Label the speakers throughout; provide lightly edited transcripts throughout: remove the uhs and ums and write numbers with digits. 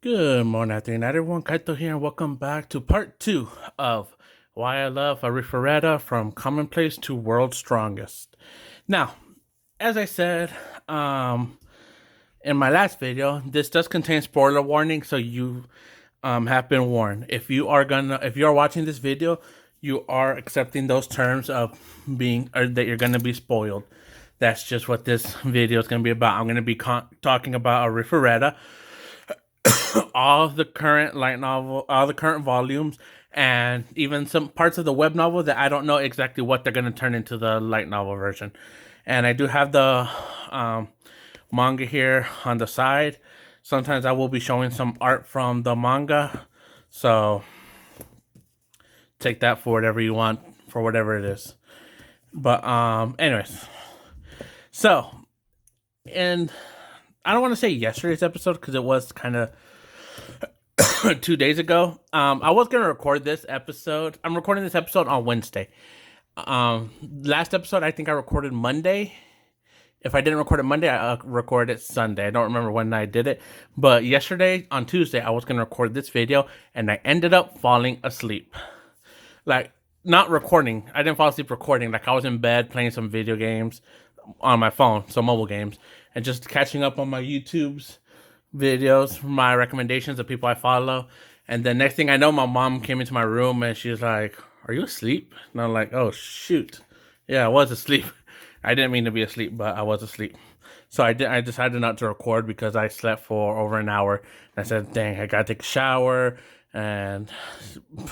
Speaker 1: Good morning, afternoon, everyone. Kaito here, and welcome back to part 2 of Why I Love Arifureta from Commonplace to World's Strongest. Now, as I said in my last video, this does contain spoiler warning, so you have been warned. If you are watching this video, you are accepting those terms of that you're gonna be spoiled. That's just what this video is gonna be about. I'm gonna be talking about Arifureta, all the current light novel, all the current volumes, and even some parts of the web novel that I don't know exactly what they're going to turn into the light novel version. And I do have the manga here on the side. Sometimes I will be showing some art from the manga, so take that for whatever you want, for whatever it is. But anyways, so and I don't want to say yesterday's episode because it was kind of 2 days ago. I was gonna record this episode. I'm recording this episode on Wednesday. Last episode I think I recorded Monday. If I didn't record it Monday, I recorded it Sunday. I don't remember when I did it, but yesterday on Tuesday I was gonna record this video, and I ended up falling asleep. Like, not recording. I didn't fall asleep recording. Like, I was in bed playing some video games on my phone, some mobile games, and just catching up on my YouTube's videos, my recommendations of people I follow. And the next thing I know, my mom came into my room and she was like, "Are you asleep?" And I'm like, "Oh shoot, yeah, I was asleep." I didn't mean to be asleep, but I was asleep. So I decided not to record because I slept for over an hour. And I said, "Dang, I gotta take a shower." And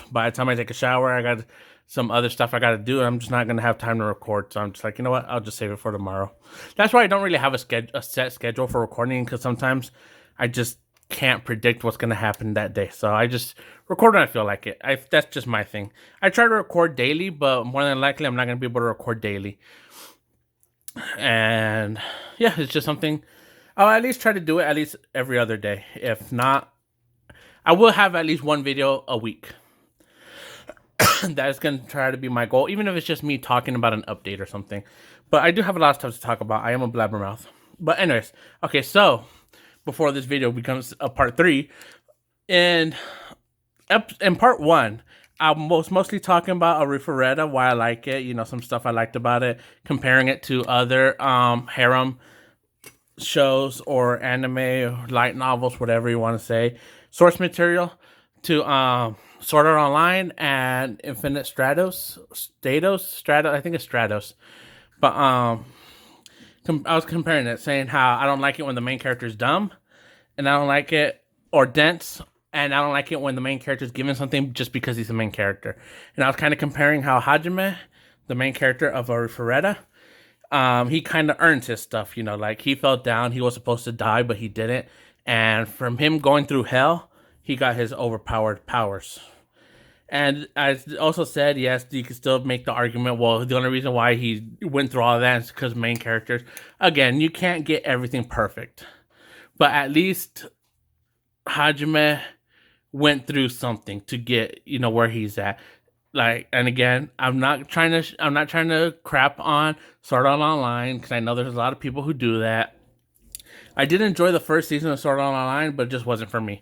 Speaker 1: by the time I take a shower, I got some other stuff I got to do. I'm just not going to have time to record. So I'm just like, you know what? I'll just save it for tomorrow. That's why I don't really have a set schedule for recording, because sometimes I just can't predict what's going to happen that day. So I just record when I feel like it. That's just my thing. I try to record daily, but more than likely I'm not going to be able to record daily. And yeah, it's just something I'll at least try to do it at least every other day. If not, I will have at least one video a week. That is going to try to be my goal, even if it's just me talking about an update or something. But I do have a lot of stuff to talk about. I am a blabbermouth. But anyways, okay, so before this video becomes a part 3, in part 1, I was mostly talking about Arifureta, why I like it, you know, some stuff I liked about it, comparing it to other harem shows or anime or light novels, whatever you want to say, source material, to Sword Art Online and Infinite Stratos, I think it's Stratos. But I was comparing it, saying how I don't like it when the main character is dumb, and I don't like it, or dense, and I don't like it when the main character is given something just because he's the main character. And I was kind of comparing how Hajime, the main character of Arifureta, he kind of earns his stuff, you know, like he fell down, he was supposed to die, but he didn't. And from him going through hell, he got his overpowered powers. And I also said, yes, you could still make the argument, well, the only reason why he went through all that is because main characters. Again, you can't get everything perfect. But at least Hajime went through something to get, you know, where he's at. Like, and again, I'm not trying to crap on Sword Art Online, because I know there's a lot of people who do that. I did enjoy the first season of Sword Art Online, but it just wasn't for me,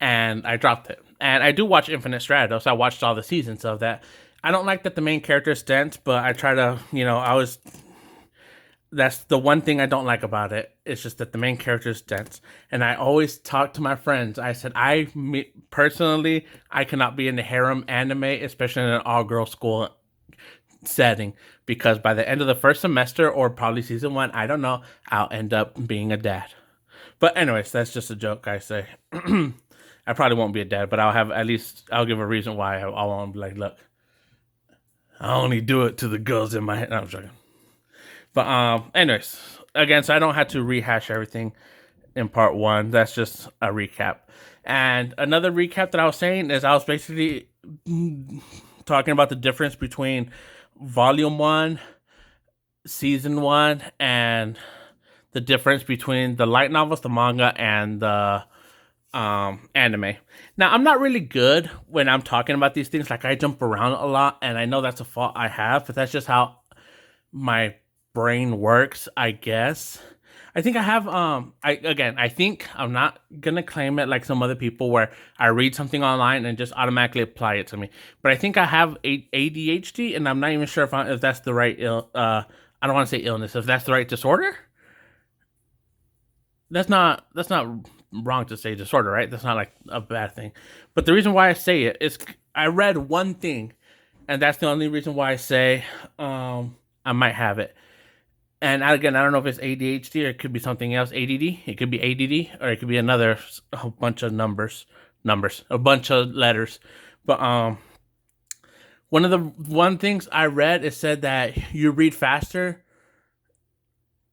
Speaker 1: and I dropped it. And I do watch Infinite Stratos. I watched all the seasons of that. I don't like that the main character is dense, but I try to, you know, that's the one thing I don't like about it. It's just that the main character is dense. And I always talk to my friends. I said, personally, I cannot be in the harem anime, especially in an all-girl school setting, because by the end of the first semester, or probably season 1, I don't know, I'll end up being a dad. But anyways, that's just a joke, I say. I probably won't be a dad, but I'll give a reason why I won't be like, look, I only do it to the girls in my head. No, I'm joking. But anyways, again, so I don't have to rehash everything in part 1. That's just a recap. And another recap that I was saying is I was basically talking about the difference between volume 1, season 1, and the difference between the light novels, the manga, and the anime. Now, I'm not really good when I'm talking about these things. Like, I jump around a lot, and I know that's a fault I have, but that's just how my brain works, I guess. I think I have. I think I'm not gonna claim it like some other people where I read something online and just automatically apply it to me. But I think I have ADHD, and I'm not even sure if that's the right I don't want to say illness. If that's the right disorder, that's not wrong to say disorder, right? That's not like a bad thing. But the reason why I say it is I read one thing, and that's the only reason why I say I might have it. And again, I don't know if it's ADHD or it could be something else. ADD. It could be ADD, or it could be another a bunch of numbers, a bunch of letters. But one things I read, it said that you read faster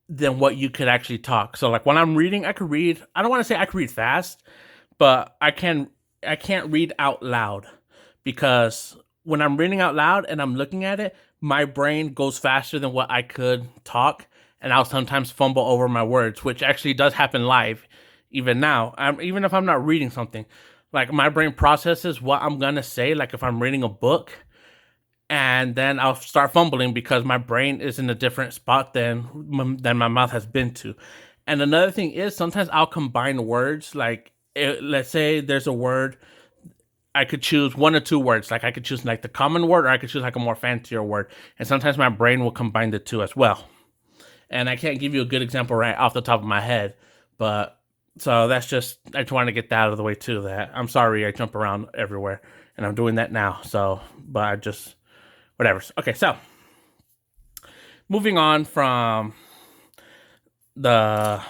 Speaker 1: than what you could actually talk. So like when I'm reading, I could read. I don't want to say I could read fast, but I can't read out loud, because when I'm reading out loud and I'm looking at it, my brain goes faster than what I could talk, and I'll sometimes fumble over my words, which actually does happen live, even now. Even if I'm not reading something, like my brain processes what I'm gonna say. Like if I'm reading a book, and then I'll start fumbling because my brain is in a different spot than my mouth has been to. And another thing is sometimes I'll combine words. Like let's say there's a word, I could choose one or two words. Like I could choose like the common word, or I could choose like a more fancier word. And sometimes my brain will combine the two as well. And I can't give you a good example right off the top of my head, but so that's just, I just want to get that out of the way too. That I'm sorry I jump around everywhere, and I'm doing that now. So, but I just, whatever. Okay, so moving on from the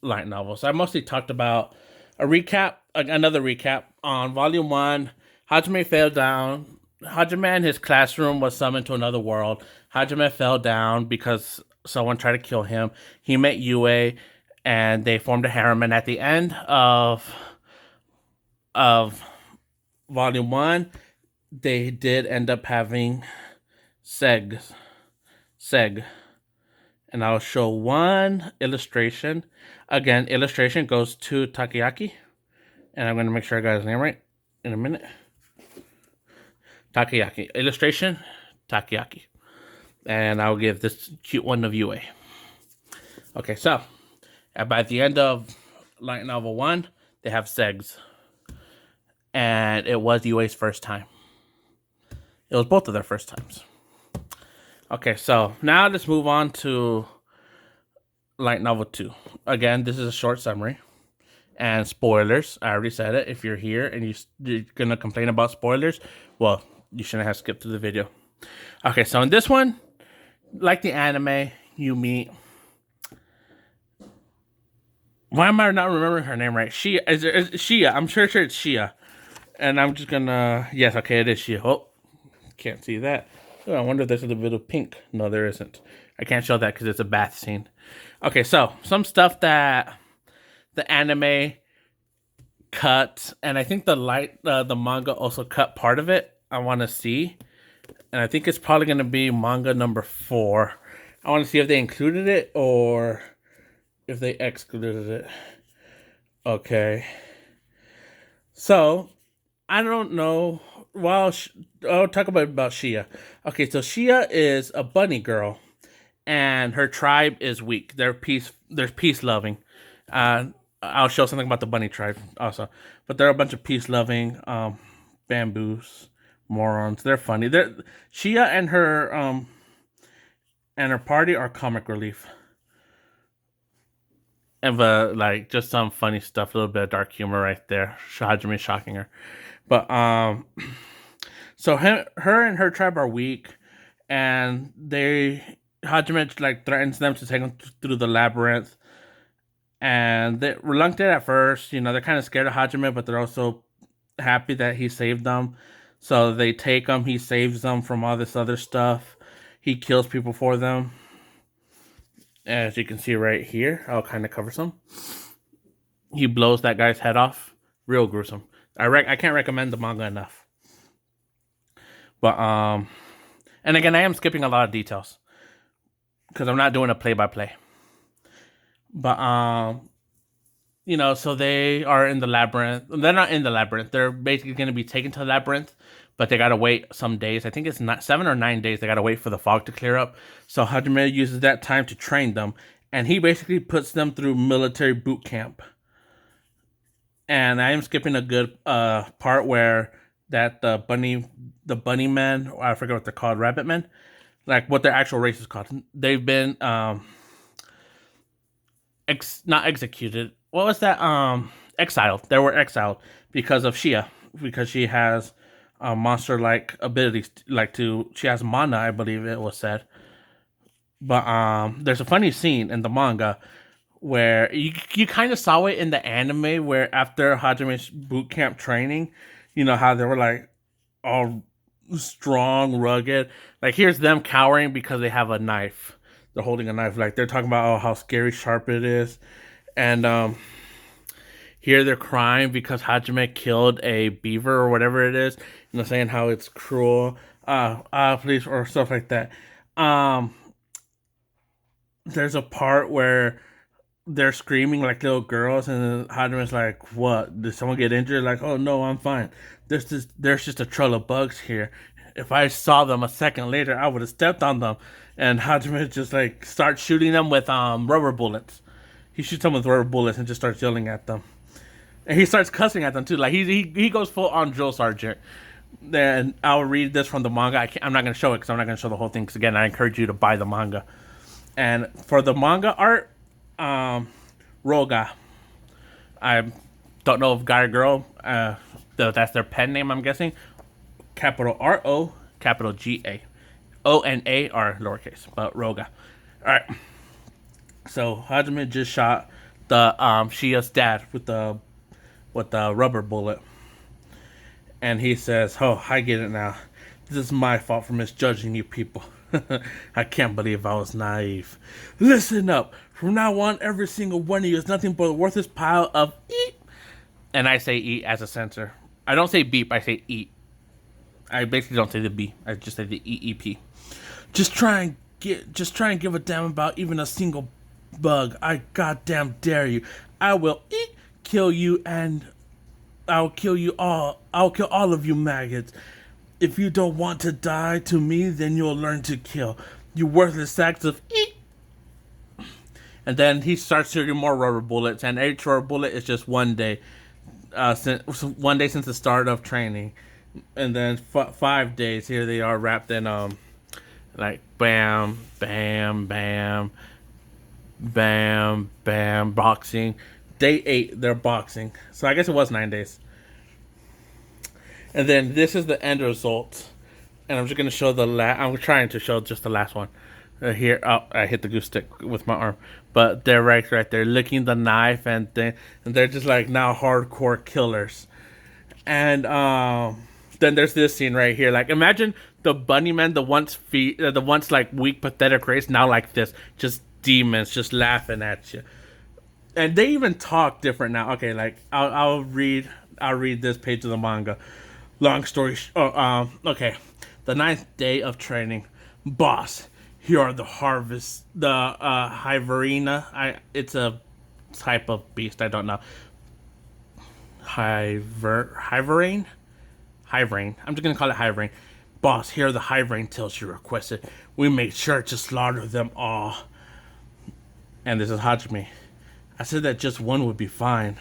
Speaker 1: light novels, I mostly talked about another recap on Volume 1. Hajime fell down. Hajime and his classroom was summoned to another world. Hajime fell down because someone tried to kill him. He met Yue, and they formed a harem. And at the end of Volume 1, they did end up having Seg. And I'll show one illustration. Again, illustration goes to Takoyaki. And I'm going to make sure I got his name right in a minute. Takoyaki. Illustration, Takoyaki. And I'll give this cute one of Yue. Okay, so by the end of light novel 1, they have Segs. And it was Yue's first time. It was both of their first times. Okay, so now let's move on to light novel 2. Again, this is a short summary. And spoilers, I already said it. If you're here and you're going to complain about spoilers, well, you shouldn't have skipped through the video. Okay, so in this one, like the anime, you meet... Why am I not remembering her name right? Shia. Is Shia. I'm sure it's Shia. And I'm just going to... Yes, okay, it is Shia. Oh, can't see that. Oh, I wonder if there's a little bit of pink. No, there isn't. I can't show that because it's a bath scene. Okay, so some stuff that the anime cut, and I think the manga also cut part of it. I want to see, and I think it's probably going to be manga number 4. I want to see if they included it or if they excluded it. Okay, so I don't know. Well, I'll talk about Shia. Okay, so Shia is a bunny girl, and her tribe is weak. They're peace loving. I'll show something about the bunny tribe also, but they're a bunch of peace loving bamboos morons. They're funny. Shia and her party are comic relief, and like just some funny stuff, a little bit of dark humor right there. Hajime shocking her. But so her and her tribe are weak, and Hajime like threatens them to take them through the labyrinth, and they're reluctant at first. You know, they're kind of scared of Hajime, but they're also happy that he saved them. So they take him. He saves them from all this other stuff. He kills people for them, as you can see right here. I'll kind of cover some. He blows that guy's head off. Real gruesome. I can't recommend the manga enough. But and again, I am skipping a lot of details because I'm not doing a play-by-play. But you know, so they are in the labyrinth. They're not in the labyrinth. They're basically going to be taken to the labyrinth, but they got to wait some days. I think it's not 7 or 9 days. They got to wait for the fog to clear up. So Hajime uses that time to train them, and he basically puts them through military boot camp. And I am skipping a good part where that the bunny men, I forget what they're called, rabbit men, like what their actual race is called. They've been not executed. What was that? Exiled. They were exiled because of Shia, because she has monster like abilities, she has mana, I believe it was said. But there's a funny scene in the manga where you kind of saw it in the anime, where after Hajime's boot camp training, you know how they were like all strong, rugged. Like here's them cowering because they have a knife. They're holding a knife. Like they're talking about how scary sharp it is, and here they're crying because Hajime killed a beaver or whatever it is. You know, saying how it's cruel. Please, or stuff like that. There's a part where they're screaming like little girls, and Hajime's like, "What? Did someone get injured?" Like, "Oh no, I'm fine. There's just a trail of bugs here. If I saw them a second later, I would have stepped on them." And Hajime just like starts shooting them with rubber bullets. He shoots them with rubber bullets and just starts yelling at them. And he starts cussing at them too. Like he goes full on drill sergeant. Then I'll read this from the manga. I'm not going to show it because I'm not going to show the whole thing. Because again, I encourage you to buy the manga. And for the manga art, Roga. I don't know if guy or girl. That's their pen name, I'm guessing. Capital R-O, capital G-A. O and A are lowercase, but Roga. Alright. So Hajime just shot the Shia's dad with the rubber bullet. And he says, "Oh, I get it now. This is my fault for misjudging you people. I can't believe I was naive. Listen up. From now on, every single one of you is nothing but a worthless pile of eat." And I say eat as a censor. I don't say beep, I say eat. I basically don't say the B. I just say the EEP. Just try and give a damn about even a single bug. I goddamn dare you. I will kill you, and I'll kill you all. I'll kill all of you maggots. If you don't want to die to me, then you'll learn to kill. You worthless sacks of And then he starts shooting more rubber bullets, and each rubber bullet is just 1 day. One day since the start of training. And then 5 days, here they are wrapped in like bam, bam, bam, bam, bam, boxing. Day 8, they're boxing. So I guess it was 9 days. And then this is the end result. And I'm just going to show I'm trying to show just the last one. Here, I hit the goose stick with my arm. But they're right there, licking the knife, and they're just like now hardcore killers. And then there's this scene right here. Like imagine the bunny men, the once like weak, pathetic race, now like this, just demons, just laughing at you. And they even talk different now. Okay, like I'll read this page of the manga. Long story. Okay. The 9th day of training, boss. Here are the harvest. The Hyverina. It's a type of beast. I don't know. Hyverine. I'm just gonna call it Hyverine. Boss, here are the Hyverine tails you requested. We made sure to slaughter them all. And this is Hajime. I said that just one would be fine.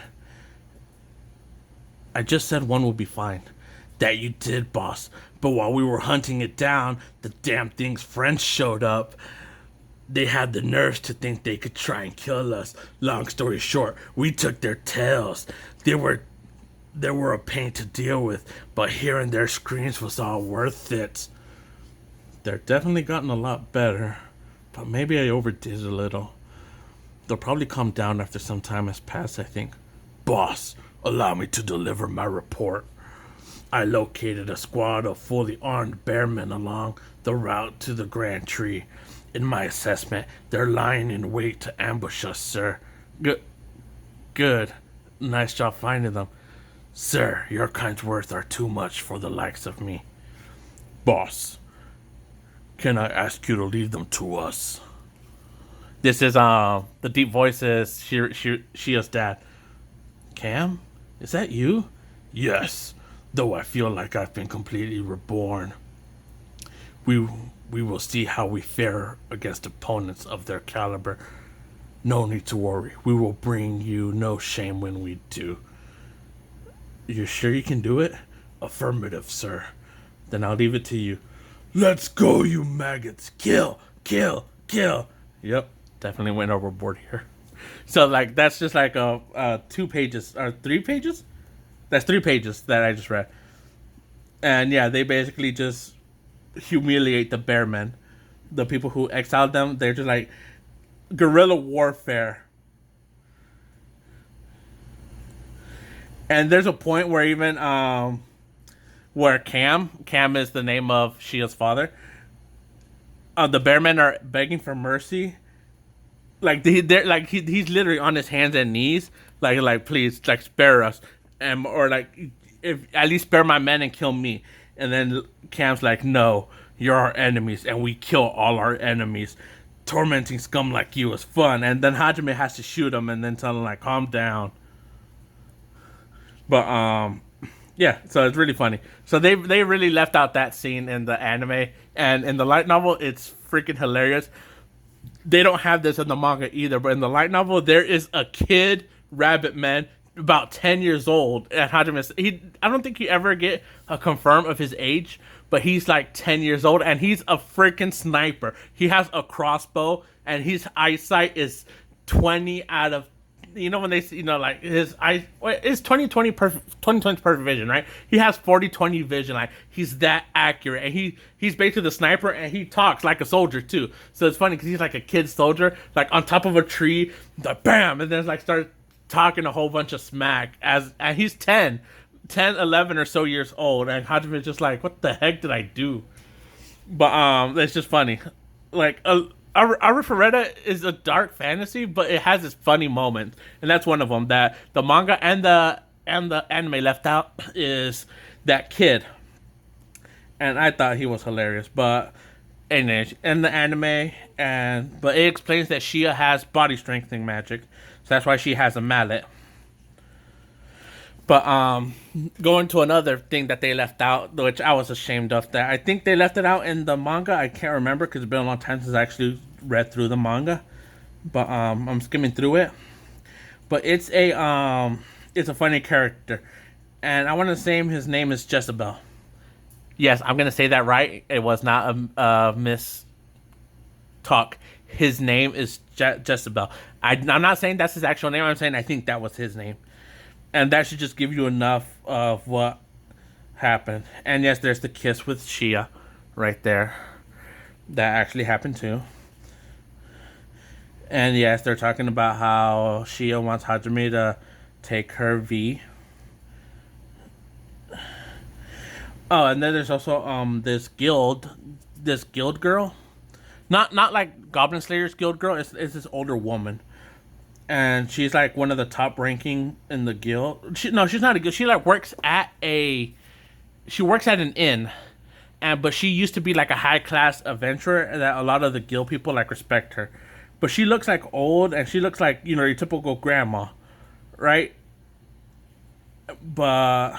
Speaker 1: I just said one would be fine. That you did, boss. But while we were hunting it down, the damn thing's friends showed up. They had the nerves to think they could try and kill us. Long story short, we took their tails. They were a pain to deal with, but hearing their screams was all worth it. They're definitely gotten a lot better, but maybe I overdid a little. They'll probably calm down after some time has passed, I think. Boss, allow me to deliver my report. I located a squad of fully armed bearmen along the route to the Grand Tree. In my assessment, they're lying in wait to ambush us, sir. Good. Nice job finding them. Sir, your kind's words are too much for the likes of me. Boss, can I ask you to leave them to us? This is, the deep voice is Shia's dad. Cam? Is that you? Yes, though I feel like I've been completely reborn. We will see how we fare against opponents of their caliber. No need to worry. We will bring you no shame when we do. You sure you can do it? Affirmative, sir. Then I'll leave it to you. Let's go, you maggots. Kill, kill, kill. Yep, definitely went overboard here. So, like, that's just like 2 pages, or 3 pages? That's 3 pages that I just read. And yeah, they basically just humiliate the bearmen. The people who exiled them, they're just like guerrilla warfare. And there's a point where even where Cam is the name of Shia's father. The bearmen are begging for mercy. Like they're like he's literally on his hands and knees, like please, like spare us, or like if at least spare my men and kill me. And then Cam's like, no, you're our enemies, and we kill all our enemies. Tormenting scum like you is fun. And then Hajime has to shoot him, and then tell him like, calm down. But yeah, so it's really funny. So they really left out that scene in the anime, and in the light novel, it's freaking hilarious. They don't have this in the manga either, but in the light novel, there is a kid rabbit man about 10 years old. And Hajime, I don't think you ever get a confirm of his age, but he's like 10 years old, and he's a freaking sniper. He has a crossbow, and his eyesight is 20 out of, you know, when they, you know, like his eye, it's 20/20 perfect vision, right? He has 40/20 vision. Like, he's that accurate, and he's basically the sniper, and he talks like a soldier too. So it's funny because he's like a kid soldier, like on top of a tree, like bam, and then like start talking a whole bunch of smack and he's 10, 11 or so years old, and Hajime's just like, what the heck did I do? But it's just funny. Like Arifureta is a dark fantasy, but it has its funny moments, and that's one of them. That the manga and the anime left out is that kid, and I thought he was hilarious. But in the anime, but it explains that Shia has body strengthening magic, so that's why she has a mallet. But going to another thing that they left out, which I was ashamed of, that I think they left it out in the manga. I can't remember because it's been a long time since I actually read through the manga. But I'm skimming through it. But it's a funny character, and I want to say his name is Jezebel. Yes, I'm gonna say that right. It was not a mis talk. His name is Jezebel. I'm not saying that's his actual name. I'm saying I think that was his name. And that should just give you enough of what happened. And yes, there's the kiss with Shia right there. That actually happened too. And yes, they're talking about how Shia wants Hajime to take her V. Oh, and then there's also this guild girl. Not like Goblin Slayer's guild girl. It's this older woman. And she's like one of the top ranking in the guild. She's not a guild. She like works at an inn, but she used to be like a high class adventurer that a lot of the guild people like respect her. But she looks like old, and she looks like, you know, your typical grandma, right? But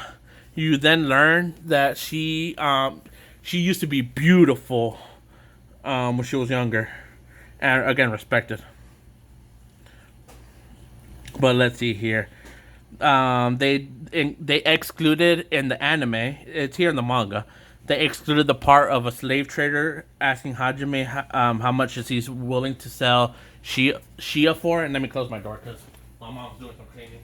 Speaker 1: you then learn that she used to be beautiful when she was younger, and again respected. But let's see here. They excluded in the anime. It's here in the manga. They excluded the part of a slave trader asking Hajime how much is he willing to sell Shia for. And let me close my door because my mom's doing some cleaning.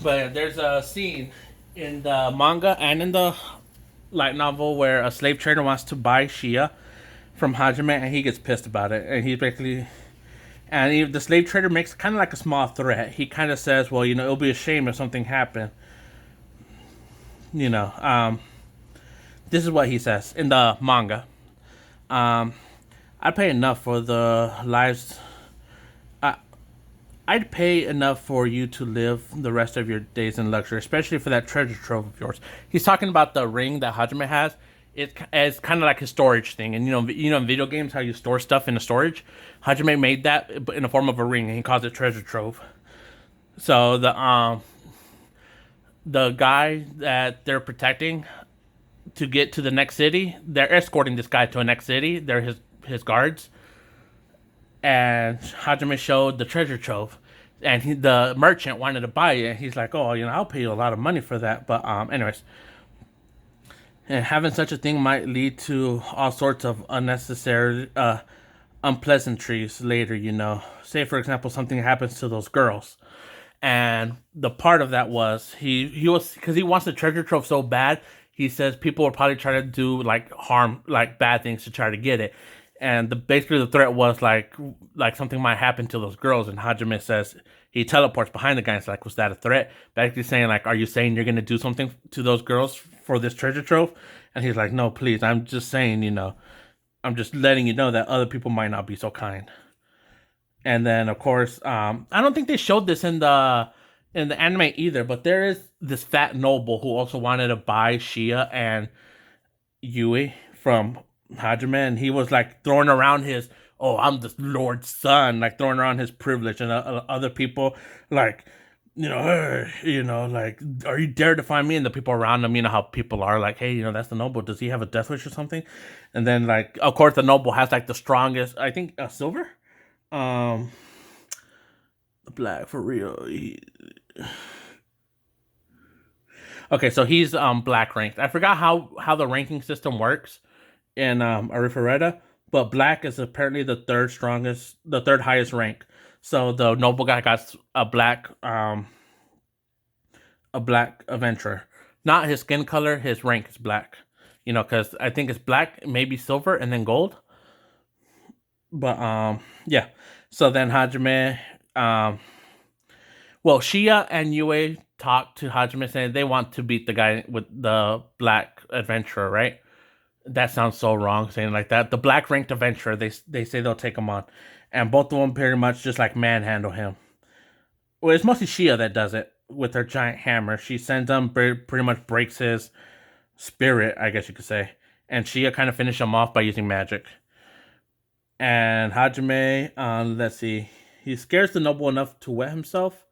Speaker 1: But there's a scene in the manga and in the light novel where a slave trader wants to buy Shia from Hajime, and he gets pissed about it, and he's basically, the slave trader makes kind of like a small threat. He kind of says, well, you know, it'll be a shame if something happened, you know. This is what he says in the manga. I'd pay enough for the lives. I'd pay enough for you to live the rest of your days in luxury, especially for that treasure trove of yours. He's talking about the ring that Hajime has. It's kind of like a storage thing, and you know in video games how you store stuff in a storage. Hajime made that in the form of a ring, and he calls it treasure trove. So the guy that they're protecting, to get to the next city. They're escorting this guy to a next city. They're his guards, and Hajime showed the treasure trove, and the merchant wanted to buy it. And he's like, "Oh, I'll pay you a lot of money for that." But anyways, and having such a thing might lead to all sorts of unnecessary unpleasantries later. Say for example, something happens to those girls, and the part of that was he was because he wants the treasure trove so bad. He says people will probably try to do like harm, like bad things to try to get it. And basically the threat was like something might happen to those girls. And Hajime says he teleports behind the guy. And it's like, was that a threat? Basically saying like, are you saying you're gonna do something to those girls for this treasure trove? And he's like, no, please. I'm just saying, I'm just letting you know that other people might not be so kind. And then of course, I don't think they showed this in the anime either, but there is this fat noble who also wanted to buy Shia and Yui from Hajime, and he was like throwing around his, oh, I'm the Lord's son, like throwing around his privilege, and other people like, like, are you dare to find me? And the people around him, how people are like, hey, that's the noble. Does he have a death wish or something? And then like, of course, the noble has like the strongest, I think, silver, black for real. Okay, so he's black ranked. I forgot how the ranking system works in Arifureta, but black is apparently the third highest rank. So the noble guy got a black adventurer. Not his skin color, his rank is black. Because I think it's black, maybe silver, and then gold. But yeah. So then Hajime, Shia and Yue talk to Hajime saying they want to beat the guy with the black adventurer, right? That sounds so wrong saying like that. The black ranked adventurer, they say they'll take him on. And both of them pretty much just like manhandle him. Well, it's mostly Shia that does it with her giant hammer. She sends him, pretty much breaks his spirit, I guess you could say. And Shia kind of finished him off by using magic. And Hajime, let's see. He scares the noble enough to wet himself.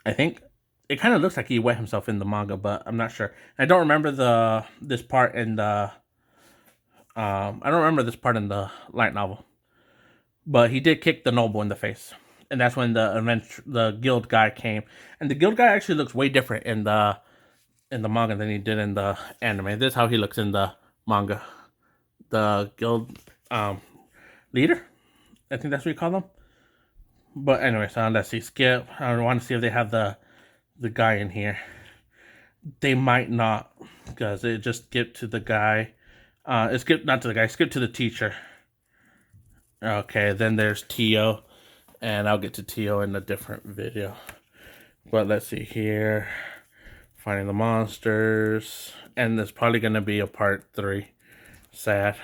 Speaker 1: I think it kind of looks like he wet himself in the manga, but I'm not sure. I don't remember this part in the light novel. But he did kick the noble in the face, and that's when the guild guy came. And the guild guy actually looks way different in the manga than he did in the anime. This is how he looks in the manga. The guild leader, I think that's what you call them. But anyways, let's see. Skip. I want to see if they have the guy in here. They might not, because it just skipped to the guy. It skipped not to the guy. Skip to the teacher. Okay, then there's Tio, and I'll get to Tio in a different video. But let's see here. Finding the monsters, and there's probably gonna be a part 3. Sad.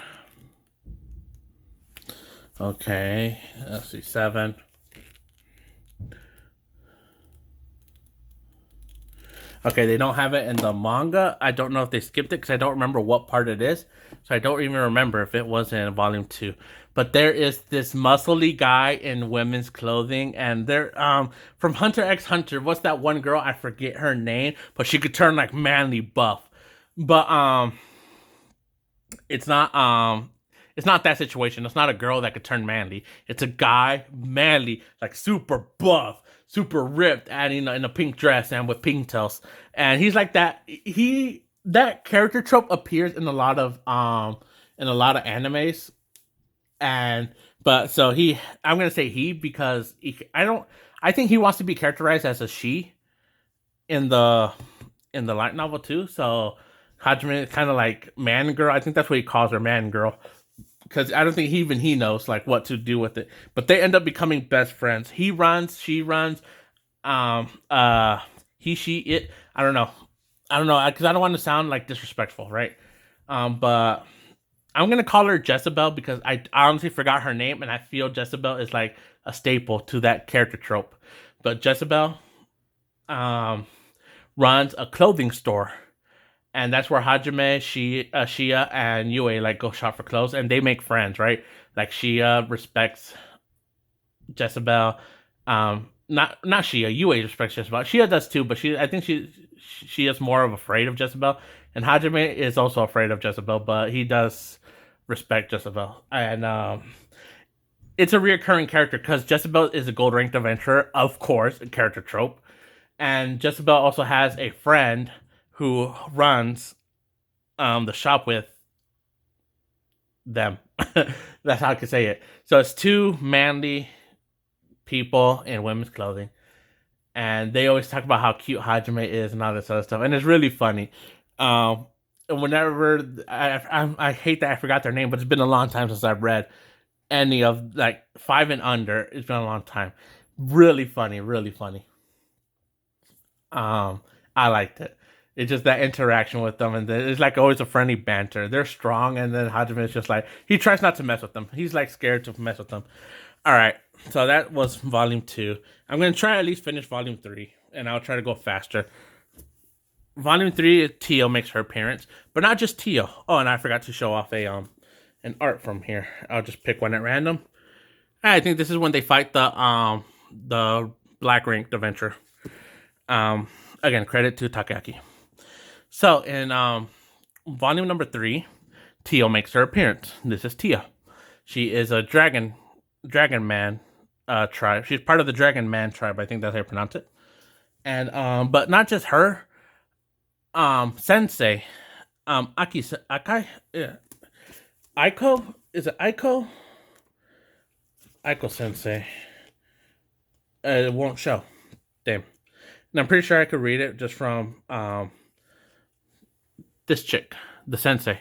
Speaker 1: Okay, let's see, 7. Okay, they don't have it in the manga. I don't know if they skipped it because I don't remember what part it is. So I don't even remember if it was in volume 2. But there is this muscly guy in women's clothing, and they're from Hunter x Hunter. What's that one girl? I forget her name, but she could turn like manly buff. But it's not that situation. It's not a girl that could turn manly. It's a guy manly, like super buff, super ripped, and in a pink dress and with pigtails. And he's like that. That character trope appears in a lot of animes. I'm gonna say he because I think he wants to be characterized as a she in the light novel too. So Hajime is kind of like man girl. I think that's what he calls her, man girl. Because I don't think he knows like what to do with it. But they end up becoming best friends. He runs, she runs, he, she, it. I don't know, because I don't want to sound like disrespectful, right? But I'm gonna call her Jezebel because I honestly forgot her name, and I feel Jezebel is like a staple to that character trope. But Jezebel runs a clothing store. And that's where Hajime, Shia, and Yue like go shop for clothes, and they make friends, right? Like Shia respects Jezebel, not Shia. Yue respects Jezebel. Shia does too, but I think she is more of afraid of Jezebel, and Hajime is also afraid of Jezebel, but he does respect Jezebel, and it's a reoccurring character because Jezebel is a gold ranked adventurer, of course, a character trope, and Jezebel also has a friend who runs the shop with them. That's how I can say it. So it's two manly people in women's clothing, and they always talk about how cute Hajime is and all this other stuff, and it's really funny. Whenever I hate that I forgot their name, but it's been a long time since I've read any of like 5 and under. It's been a long time. Really funny, really funny. I liked it. It's just that interaction with them, and it's like always a friendly banter. They're strong, and then Hajime is just like he tries not to mess with them. He's like scared to mess with them. All right, so that was volume 2. I'm gonna try at least finish volume 3, and I'll try to go faster. Volume 3, Tio makes her appearance, but not just Tio. Oh, and I forgot to show off an art from here. I'll just pick one at random. I think this is when they fight the Black Ranked Adventure. Again, credit to Takeaki. So in volume number 3, Tio makes her appearance. This is Tia. She is a dragon man tribe. She's part of the dragon man tribe. I think that's how you pronounce it. And but not just her. Sensei, Akai, yeah. Aiko, is it Aiko? Aiko Sensei. It won't show. Damn. And I'm pretty sure I could read it just from this chick, the sensei.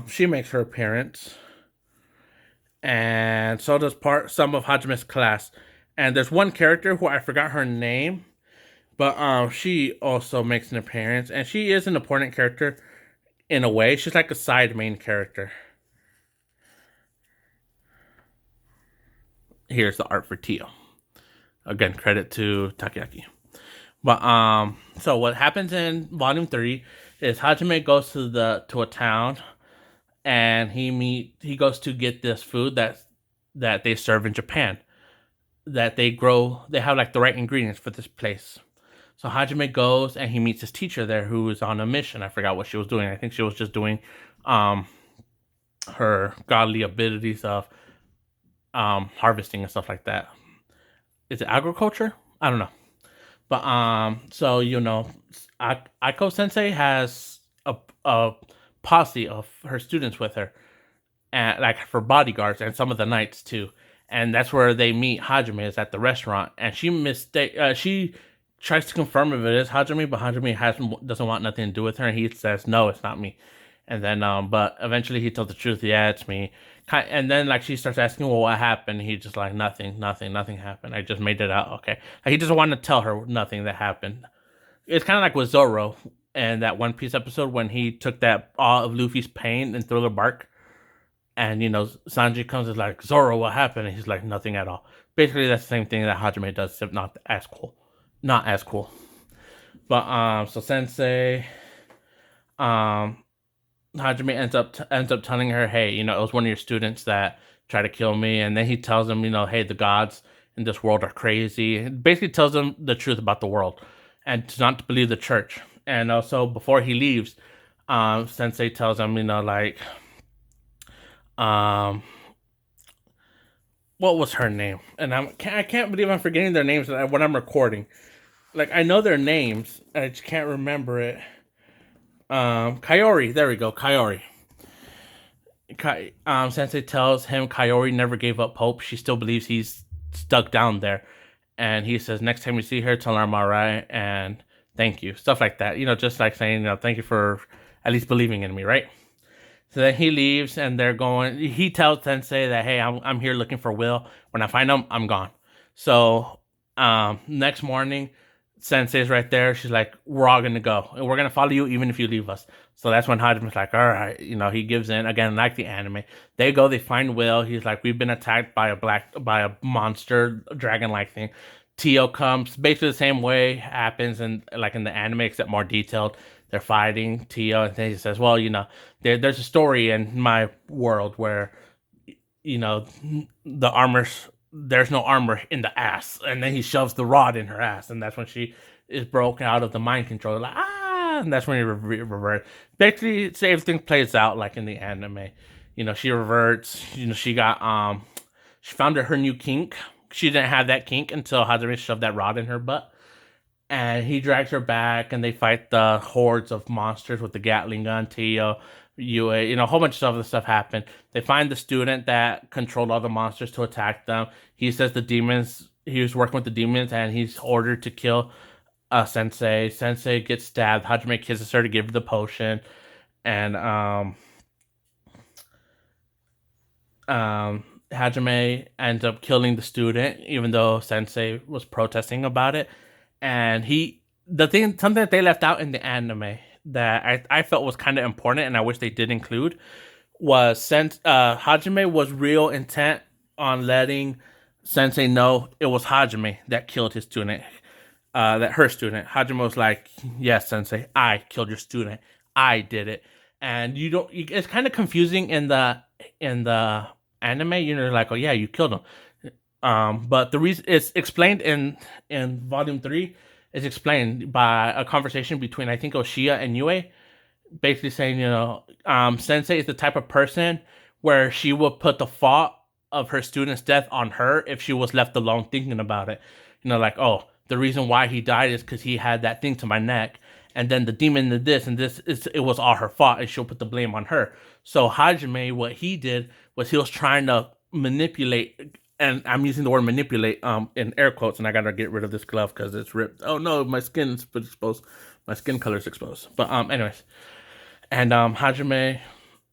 Speaker 1: She makes her appearance, and so does some of Hajime's class. And there's one character who I forgot her name, but she also makes an appearance, and she is an important character in a way. She's like a side main character. Here's the art for Tio. Again, credit to Takeaki. But so what happens in volume 3 is Hajime goes to a town, and he goes to get this food that they serve in Japan, that they grow. They have like the right ingredients for this place. So Hajime goes and he meets his teacher there, who is on a mission. I forgot what she was doing. I think she was just doing her godly abilities of harvesting and stuff like that. Is it agriculture? I don't know. But so Aiko Sensei has a posse of her students with her, and like for bodyguards and some of the knights too. And that's where they meet Hajime, is at the restaurant, and she tries to confirm if it is Hajime, but Hajime doesn't want nothing to do with her, and he says no, it's not me. And then but eventually he tells the truth. Yeah, it's me. And then like she starts asking, well, what happened? He's just like, nothing happened. I just made it out. Okay. Like, he doesn't want to tell her nothing that happened. It's kind of like with Zoro and that One Piece episode when he took that all of Luffy's pain and Thriller bark, and Sanji comes and is like, Zoro, what happened? And he's like, nothing at all. Basically, that's the same thing that Hajime does, except not as cool. But so Sensei, Hajime ends up telling her, hey, it was one of your students that tried to kill me. And then he tells him, hey, the gods in this world are crazy. It basically tells him the truth about the world and not to believe the church. And also before he leaves, Sensei tells him, what was her name? And I can't believe I'm forgetting their names when I'm recording. Like, I know their names, I just can't remember it. Kaori, there we go, Kaori. Sensei tells him Kaori never gave up hope. She still believes he's stuck down there. And he says, next time you see her, tell her I'm alright, and thank you. Stuff like that. Just like saying, thank you for at least believing in me, right? So then he leaves, and he tells Sensei that, hey, I'm here looking for Will. When I find him, I'm gone. So, next morning, Sensei's right there. She's like, we're all gonna go, and we're gonna follow you even if you leave us. So that's when Hajime's like, all right, he gives in again, like the anime. They go, they find Will. He's like, we've been attacked by a monster dragon-like thing. Tio comes, basically the same way happens in the anime, except more detailed. They're fighting Tio, and then he says, well, there's a story in my world where the there's no armor in the ass, and then he shoves the rod in her ass, and that's when she is broken out of the mind control, like and that's when he reverts. Basically, everything plays out like in the anime. She reverts. She got she found her new kink. She didn't have that kink until Hajime shoved that rod in her butt. And he drags her back, and they fight the hordes of monsters with the Gatling gun, Tio, Yue, a whole bunch of other stuff happened. They find the student that controlled all the monsters to attack them. He says he was working with the demons, and he's ordered to kill Sensei. Sensei gets stabbed. Hajime kisses her to give her the potion. And Hajime ends up killing the student, even though Sensei was protesting about it. And something that they left out in the anime that I felt was kind of important, and I wish they did include, was Hajime was real intent on letting Sensei know it was Hajime that killed his student, that her student. Hajime was like, "Yes, Sensei, I killed your student. I did it." And it's kind of confusing in the anime. Like, "Oh yeah, you killed him." But the reason it's explained in volume 3 is explained by a conversation between, I think, Oshia and Yue, basically saying, Sensei is the type of person where she would put the fault of her student's death on her if she was left alone thinking about it. Like, oh, the reason why he died is because he had that thing to my neck, and then the demon did this, and it was all her fault, and she'll put the blame on her. So Hajime, what he did was he was trying to manipulate, and I'm using the word manipulate in air quotes, and I gotta get rid of this glove because it's ripped. Oh no, my skin's exposed. My skin color's exposed. But anyways, and Hajime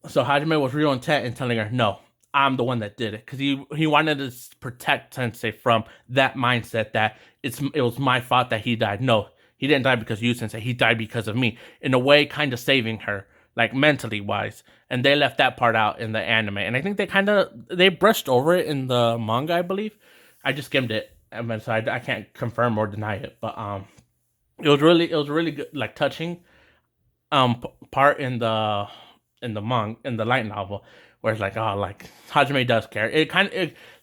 Speaker 1: was real intent in telling her, no, I'm the one that did it, because he wanted to protect Sensei from that mindset that it was my fault that he died. No, he didn't die because you, Sensei. He died because of me. In a way, kind of saving her, like mentally wise. And they left that part out in the anime, and I think they brushed over it in the manga, I believe. I just skimmed it, so I can't confirm or deny it. But it was really good, like touching part in the light novel, where it's like, oh, like Hajime does care.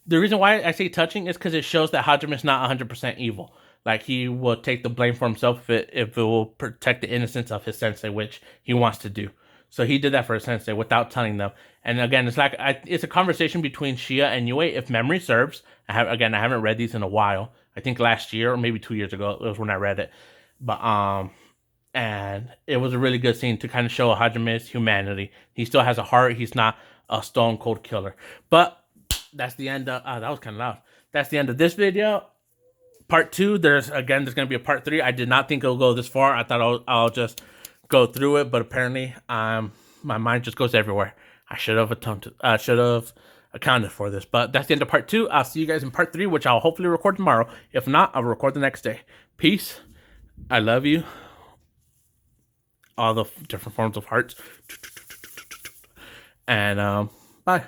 Speaker 1: The reason why I say touching is because it shows that Hajime is not 100% evil. Like, he will take the blame for himself if it will protect the innocence of his sensei, which he wants to do. So he did that for his sensei without telling them. And again, it's a conversation between Shia and Yue, if memory serves. I haven't read these in a while. I think last year or maybe 2 years ago it was when I read it. But and it was a really good scene to kind of show Hajime's humanity. He still has a heart. He's not a stone cold killer. But that's the end of that was kind of loud. That's the end of this video. Part 2, there's going to be a part 3. I did not think it'll go this far. I thought I'll just go through it, but apparently my mind just goes everywhere. I should have accounted for this. But that's the end of part 2. I'll see you guys in part 3, which I'll hopefully record tomorrow. If not, I'll record the next day. Peace. I love you. All the different forms of hearts. And bye.